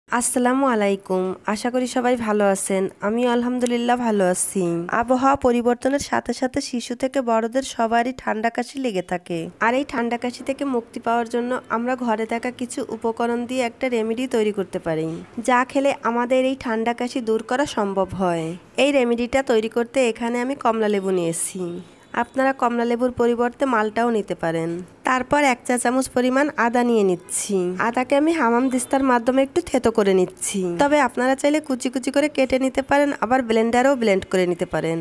আসসালামু আলাইকুম। আশা করি সবাই ভালো আছেন। আমি আলহামদুলিল্লাহ ভালো আছি। আবহাওয়া পরিবর্তনের সাথে সাথে শিশু থেকে বড়দের সবারই ঠান্ডা কাশি লেগে থাকে। আর এই ঠান্ডা কাশি থেকে মুক্তি পাওয়ার জন্য আমরা ঘরে থাকা কিছু উপকরণ দিয়ে একটা রেমেডি তৈরি করতে পারি, যা খেলে আমাদের এই ঠান্ডা কাশি দূর করা সম্ভব হয়। এই রেমেডিটা তৈরি করতে এখানে আমি কমলা লেবু নিয়েছি। আপনারা কমলা লেবুর পরিবর্তে মালটাও নিতে পারেন। তারপর 1 চা চামচ পরিমাণ আদা নিয়ে নিচ্ছি। আদাকে আমি হামাম দিস্তার মাধ্যমে একটু থেতো করে নিচ্ছি। তবে আপনারা চাইলে কুচি কুচি করে কেটে নিতে পারেন, আবার ব্লেন্ডারেও ব্লেন্ড করে নিতে পারেন।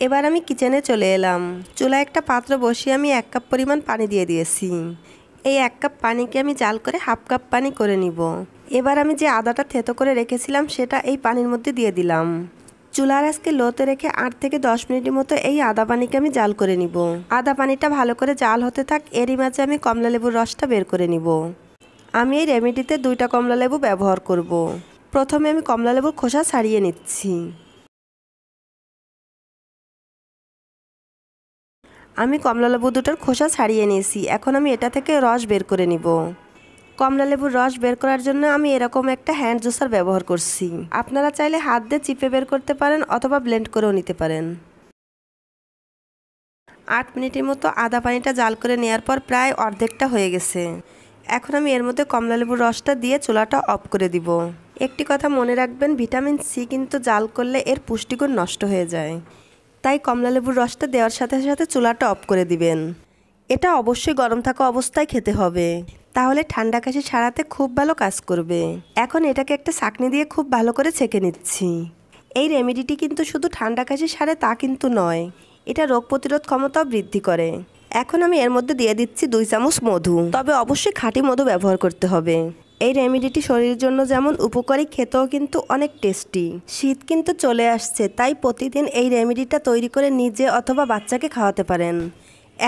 এবার আমি কিচেনে চলে এলাম। চুলায় একটা পাত্র বসিয়ে আমি 1 কাপ পরিমাণ পানি দিয়ে দিয়েছি। এই 1 কাপ পানিকে আমি জাল করে হাফ কাপ পানি করে নিব। এবার আমি যে আদাটা থেতো করে রেখেছিলাম সেটা এই পানির মধ্যে দিয়ে দিলাম। চুলার আজকে লোতে রেখে 8 থেকে 10 মিনিটের মতো এই আদা পানিকে আমি জাল করে নিব। আদা পানিটা ভালো করে জাল হতে থাক, এরই মাঝে আমি কমলা লেবুর রসটা বের করে নিব। আমি এই রেমেডিতে 2টা কমলা লেবু ব্যবহার করব। প্রথমে আমি কমলা লেবুর খোসা ছাড়িয়ে নিচ্ছি। আমি কমলা লেবু দুটোর খোসা ছাড়িয়ে নিয়েছি। এখন আমি এটা থেকে রস বের করে নিব। কমলা লেবুর রস বের করার জন্য আমি এরকম একটা হ্যান্ড জুসার ব্যবহার করছি। আপনারা চাইলে হাত দিয়ে চিপে বের করতে পারেন অথবা ব্লেন্ড করেও নিতে পারেন। 8 মিনিটের মতো আদা পানিটা জাল করে নেওয়ার পর প্রায় অর্ধেকটা হয়ে গেছে। এখন আমি এর মধ্যে কমলা লেবুর রসটা দিয়ে চুলাটা অফ করে দিব। একটি কথা মনে রাখবেন, ভিটামিন সি কিন্তু জাল করলে এর পুষ্টিগুণ নষ্ট হয়ে যায়। তাই কমলা লেবুর রসটা দেওয়ার সাথে সাথে চুলাটা অফ করে দিবেন। এটা অবশ্যই গরম থাকা অবস্থায় খেতে হবে, তাহলে ঠান্ডা কাশি সারাতে খুব ভালো কাজ করবে। এখন এটাকে একটা ছাঁকনি দিয়ে খুব ভালো করে ছেঁকে নিচ্ছি। এই রেমেডিটি কিন্তু শুধু ঠান্ডা কাশি সারে তা কিন্তু নয়, এটা রোগ প্রতিরোধ ক্ষমতাও বৃদ্ধি করে। এখন আমি এর মধ্যে দিয়ে দিচ্ছি 2 চামচ মধু, তবে অবশ্যই খাঁটি মধু ব্যবহার করতে হবে। এই রেমেডিটি শরীরের জন্য যেমন উপকারী, খেতেও কিন্তু অনেক টেস্টি। শীত কিন্তু চলে আসছে, তাই প্রতিদিন এই রেমেডিটা তৈরি করে নিজে অথবা বাচ্চাকে খাওয়াতে পারেন।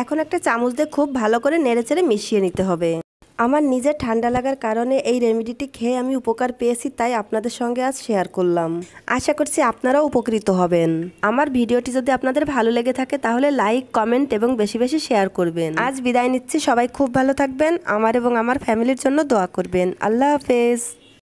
এখন একটা চামচ দিয়ে খুব ভালো করে নেড়েচেড়ে মিশিয়ে নিতে হবে। আমার নিজের ঠান্ডা লাগার কারণে এই রেমেডিটি খেয়ে আমি উপকার পেয়েছি, তাই আপনাদের সঙ্গে আজ শেয়ার করলাম। আশা করছি আপনারাও উপকৃত হবেন। আমার ভিডিওটি যদি আপনাদের ভালো লেগে থাকে তাহলে লাইক, কমেন্ট এবং বেশি বেশি শেয়ার করবেন। আজ বিদায় নিচ্ছি, সবাই খুব ভালো থাকবেন। আমার এবং আমার ফ্যামিলির জন্য দোয়া করবেন। আল্লাহ হাফেজ।